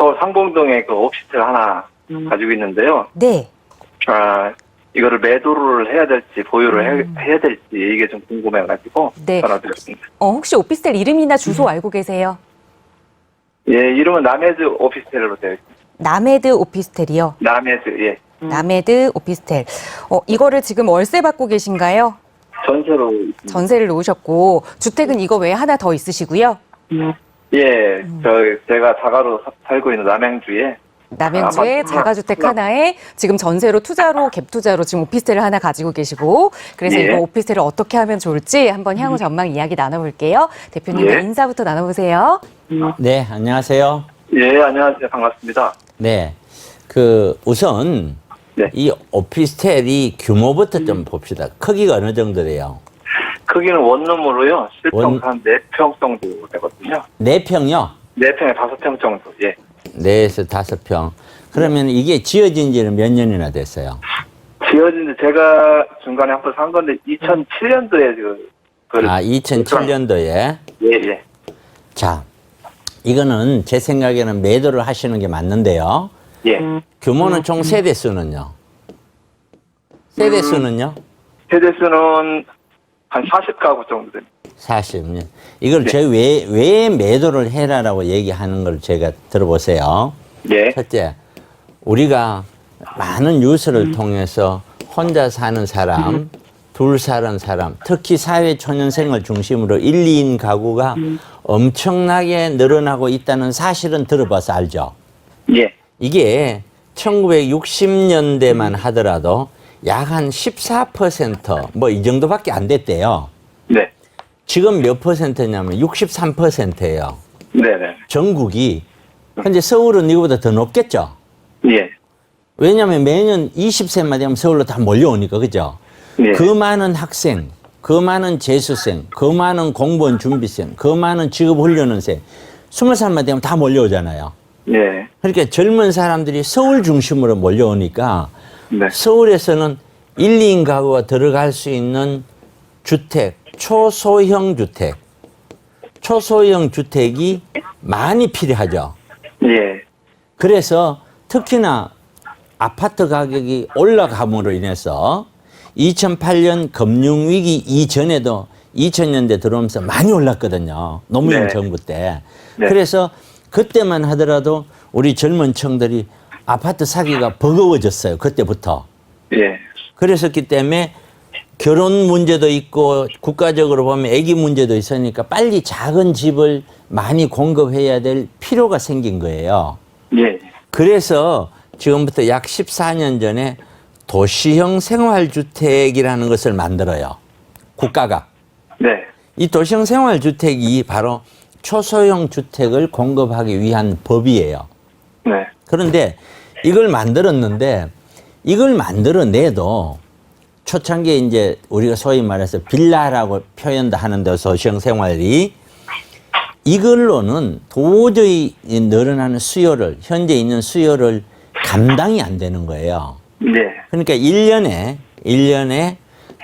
서울 상봉동에 그 오피스텔 하나 가지고 있는데요. 네. 이거를 매도를 해야 될지 보유를 해야 될지 이게 좀 궁금해가지고 네. 전화드렸습니다. 혹시 오피스텔 이름이나 주소 알고 계세요? 예, 이름은 남해드 오피스텔로 되어 있습니다. 남해드 오피스텔이요. 남해드, 예. 남해드 오피스텔. 이거를 지금 월세 받고 계신가요? 전세로. 전세를 놓으셨고, 주택은 이거 외에 하나 더 있으시고요. 예, 제가 자가로 살고 있는 남양주에. 남양주에 자가주택 하나에 지금 전세로 투자로 갭 투자로 지금 오피스텔을 하나 가지고 계시고, 그래서 예. 이거 오피스텔을 어떻게 하면 좋을지 한번 향후 전망 이야기 나눠볼게요. 대표님 예. 인사부터 나눠보세요. 네, 안녕하세요. 예, 안녕하세요. 반갑습니다. 네. 우선, 네. 이 오피스텔이 규모부터 좀 봅시다. 크기가 어느 정도 돼요? 크기는 원룸으로요. 실평 원- 한 4평 정도 되거든요. 4평요? 4평에 5평 정도, 예. 4에서 5평. 그러면 이게 지어진 지는 몇 년이나 됐어요? 지어진 지 제가 중간에 한 번 산 건데 2007년도에 그걸 2007년도에. 예, 예. 자, 이거는 제 생각에는 매도를 하시는 게 맞는데요. 예. 규모는 총 세대수는요? 세대수는요? 세대수는 한 40가구 정도 됩니다. 40년. 이걸 네. 제 왜 매도를 해라라고 얘기하는 걸 제가 들어보세요. 예. 첫째, 우리가 많은 뉴스를 통해서 혼자 사는 사람, 둘 사는 사람, 특히 사회 초년생을 중심으로 1, 2인 가구가 엄청나게 늘어나고 있다는 사실은 들어봐서 알죠. 예. 이게 1960년대만 하더라도 약 한 14% 뭐 이 정도밖에 안 됐대요. 네. 지금 몇 퍼센트냐면 63%예요. 네네. 전국이. 현재 서울은 이거보다 더 높겠죠. 예. 왜냐하면 매년 20세만 되면 서울로 다 몰려오니까, 그죠? 예. 그 많은 학생, 그 많은 재수생, 그 많은 공무원 준비생, 그 많은 직업훈련원생, 20살만 되면 다 몰려오잖아요. 예. 그러니까 젊은 사람들이 서울 중심으로 몰려오니까 네. 서울에서는 1, 2인 가구가 들어갈 수 있는 주택, 초소형 주택, 초소형 주택이 많이 필요하죠. 예. 그래서 특히나 아파트 가격이 올라감으로 인해서 2008년 금융위기 이전에도 2000년대 들어오면서 많이 올랐거든요. 노무현 네. 정부 때. 네. 그래서 그때만 하더라도 우리 젊은 층들이 아파트 사기가 버거워졌어요. 그때부터. 예. 그랬었기 때문에 결혼 문제도 있고 국가적으로 보면 아기 문제도 있으니까 빨리 작은 집을 많이 공급해야 될 필요가 생긴 거예요. 예. 그래서 지금부터 약 14년 전에 도시형 생활주택이라는 것을 만들어요. 국가가. 네. 이 도시형 생활주택이 바로 초소형 주택을 공급하기 위한 법이에요. 네. 그런데 이걸 만들었는데 이걸 만들어내도 초창기에 이제 우리가 소위 말해서 빌라라고 표현도 하는데 도시형 생활이 이걸로는 도저히 늘어나는 수요를 현재 있는 수요를 감당이 안 되는 거예요. 네. 그러니까 1년에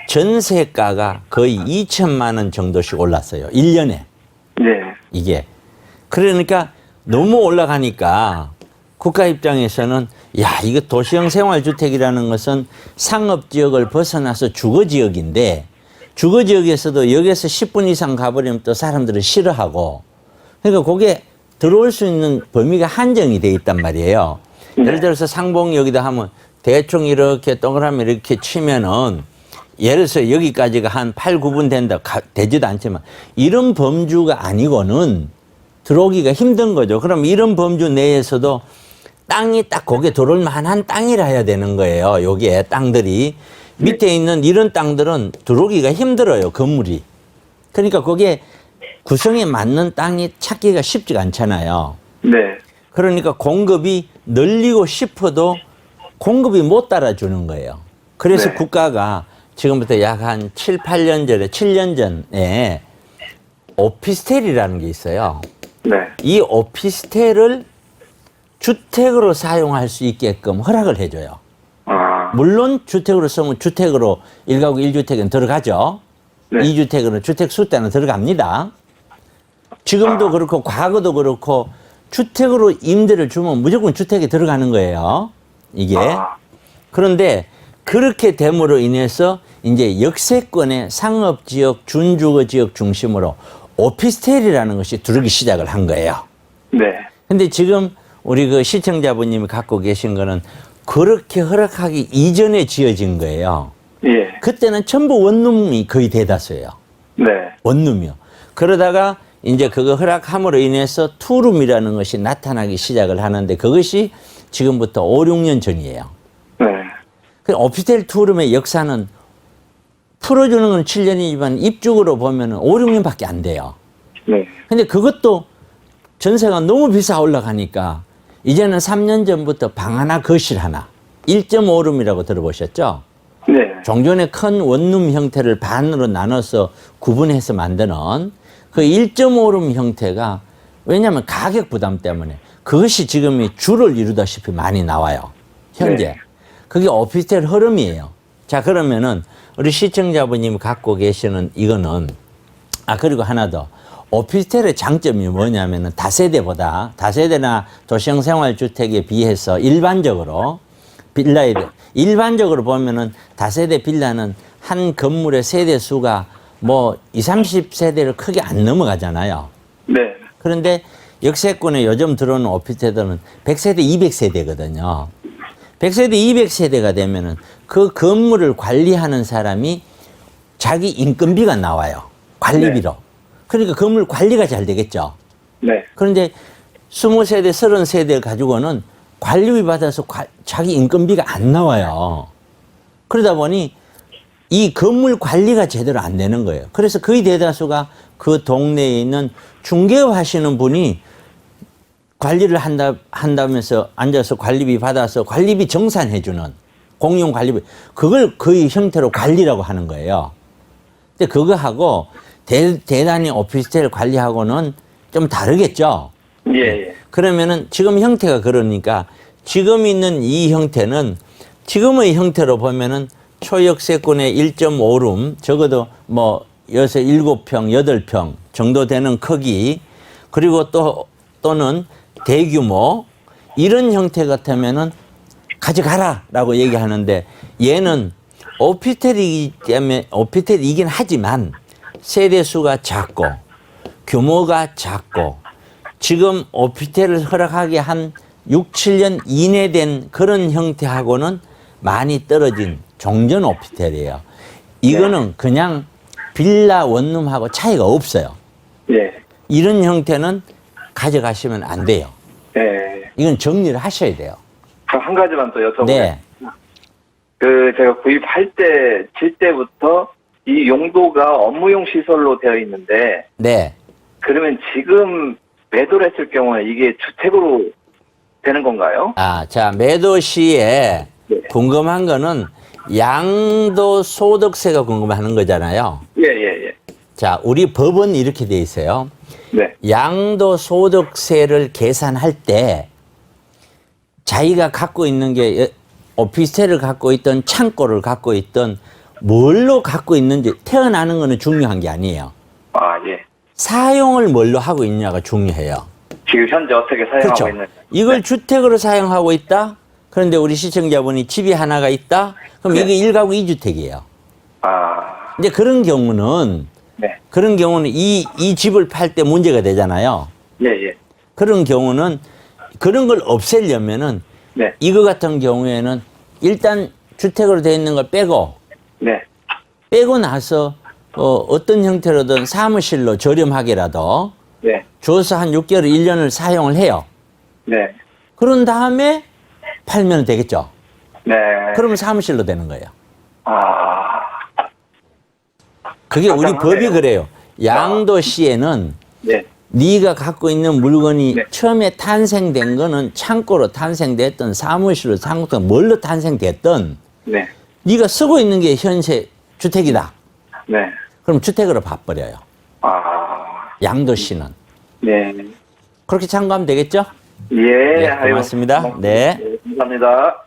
전세가가 거의 2천만 원 정도씩 올랐어요. 1년에. 네. 이게. 그러니까 너무 올라가니까 국가 입장에서는 야, 이거 도시형 생활주택이라는 것은 상업지역을 벗어나서 주거지역인데 주거지역에서도 여기서 10분 이상 가버리면 또 사람들은 싫어하고 그러니까 그게 들어올 수 있는 범위가 한정이 돼 있단 말이에요. 예를 들어서 상봉 여기다 하면 대충 이렇게 동그라미 이렇게 치면은 예를 들어서 여기까지가 한 8, 9분 된다. 되지도 않지만 이런 범주가 아니고는 들어오기가 힘든 거죠. 그럼 이런 범주 내에서도 땅이 딱 거기에 들어올 만한 땅이라 해야 되는 거예요. 여기에 땅들이. 밑에 있는 이런 땅들은 들어오기가 힘들어요. 건물이. 그러니까 거기에 구성에 맞는 땅이 찾기가 쉽지가 않잖아요. 네. 그러니까 공급이 늘리고 싶어도 공급이 못 따라주는 거예요. 그래서 네. 국가가 지금부터 약 한 7, 8년 전에, 7년 전에 오피스텔이라는 게 있어요. 네. 이 오피스텔을 주택으로 사용할 수 있게끔 허락을 해줘요. 물론 주택으로 쓰면 주택으로 1가구 1주택은 들어가죠. 네. 2주택은 주택 수대는 들어갑니다. 지금도 그렇고 과거도 그렇고 주택으로 임대를 주면 무조건 주택에 들어가는 거예요. 이게. 그런데 그렇게 됨으로 인해서 이제 역세권의 상업지역, 준주거지역 중심으로 오피스텔이라는 것이 들어오기 시작을 한 거예요. 네. 근데 지금 우리 그 시청자분님이 갖고 계신 거는 그렇게 허락하기 이전에 지어진 거예요. 예. 그때는 전부 원룸이 거의 대다수예요. 네. 원룸이요. 그러다가 이제 그거 허락함으로 인해서 투룸이라는 것이 나타나기 시작을 하는데 그것이 지금부터 5, 6년 전이에요. 네. 그 오피스텔 투룸의 역사는 풀어주는 건 7년이지만 입주으로 보면 5, 6년밖에 안 돼요. 네. 근데 그것도 전세가 너무 비싸 올라가니까 이제는 3년 전부터 방 하나 거실 하나 1.5룸이라고 들어보셨죠? 네. 종전에 큰 원룸 형태를 반으로 나눠서 구분해서 만드는 그 1.5룸 형태가 왜냐하면 가격 부담 때문에 그것이 지금 주를 이루다시피 많이 나와요. 현재. 네. 그게 오피스텔 흐름이에요. 자, 그러면은 우리 시청자분님이 갖고 계시는 이거는 그리고 하나 더. 오피스텔의 장점이 뭐냐면은 다세대나 도시형 생활주택에 비해서 일반적으로 일반적으로 보면은 다세대 빌라는 한 건물의 세대 수가 뭐 20, 30세대를 크게 안 넘어가잖아요. 네. 그런데 역세권에 요즘 들어오는 오피스텔들은 100세대, 200세대거든요. 100세대, 200세대가 되면은 그 건물을 관리하는 사람이 자기 인건비가 나와요. 관리비로. 네. 그러니까 건물 관리가 잘 되겠죠. 네. 그런데 20세대, 30세대 가지고는 관리비 받아서 자기 인건비가 안 나와요. 그러다 보니 이 건물 관리가 제대로 안 되는 거예요. 그래서 거의 대다수가 그 동네에 있는 중개업 하시는 분이 관리를 한다면서 앉아서 관리비 받아서 관리비 정산해주는 공용 관리비, 그걸 거의 형태로 관리라고 하는 거예요. 근데 그거하고 대단히 오피스텔 관리하고는 좀 다르겠죠? 예, 예. 그러면은 지금 형태가 그러니까 지금 있는 이 형태는 지금의 형태로 보면은 초역세권의 1.5룸 적어도 뭐 6, 7평, 8평 정도 되는 크기 그리고 또는 대규모 이런 형태 같으면은 가져가라라고 얘기하는데 얘는 오피스텔이기 때문에 오피스텔이긴 하지만 세대 수가 작고 규모가 작고 지금 오피스텔을 허락하게 한 6, 7년 이내 된 그런 형태하고는 많이 떨어진 종전 오피스텔이에요. 이거는 그냥 빌라 원룸하고 차이가 없어요. 예. 이런 형태는 가져가시면 안 돼요. 예. 이건 정리를 하셔야 돼요. 그럼 한 가지만 더 여쭤보면. 네. 제가 구입할 때, 질 때부터 이 용도가 업무용 시설로 되어 있는데, 네. 그러면 지금 매도를 했을 경우에 이게 주택으로 되는 건가요? 자, 매도 시에 네. 궁금한 거는 양도소득세가 궁금하는 거잖아요. 예, 예, 예. 자, 우리 법은 이렇게 돼 있어요. 네. 양도소득세를 계산할 때 자기가 갖고 있는 게 오피스텔을 갖고 있던 창고를 갖고 있던 뭘로 갖고 있는지 태어나는 거는 중요한 게 아니에요. 예. 사용을 뭘로 하고 있냐가 중요해요. 지금 현재 어떻게 사용하고 그렇죠. 있는지. 이걸 네. 주택으로 사용하고 있다? 그런데 우리 시청자분이 집이 하나가 있다? 그럼 네. 이게 1가구 2주택이에요. 근데 그런 경우는 네. 이 집을 팔 때 문제가 되잖아요. 예, 예. 그런 경우는 그런 걸 없애려면은 네. 이거 같은 경우에는 일단 주택으로 되어 있는 걸 네. 빼고 나서 어떤 형태로든 사무실로 저렴하게라도 네. 줘서 한 6개월, 1년을 사용을 해요. 네. 그런 다음에 팔면 되겠죠. 네. 그러면 사무실로 되는 거예요. 아. 그게 우리 깜깜하네요. 법이 그래요. 양도시에는 네. 네가 갖고 있는 물건이 네. 처음에 탄생된 거는 창고로 탄생됐든 사무실로 창고든 뭘로 탄생됐든 네. 네가 쓰고 있는 게 현재 주택이다. 네. 그럼 주택으로 봐버려요. 아. 양도시는. 네. 그렇게 참고하면 되겠죠? 예. 네, 고맙습니다. 아이고, 네. 감사합니다.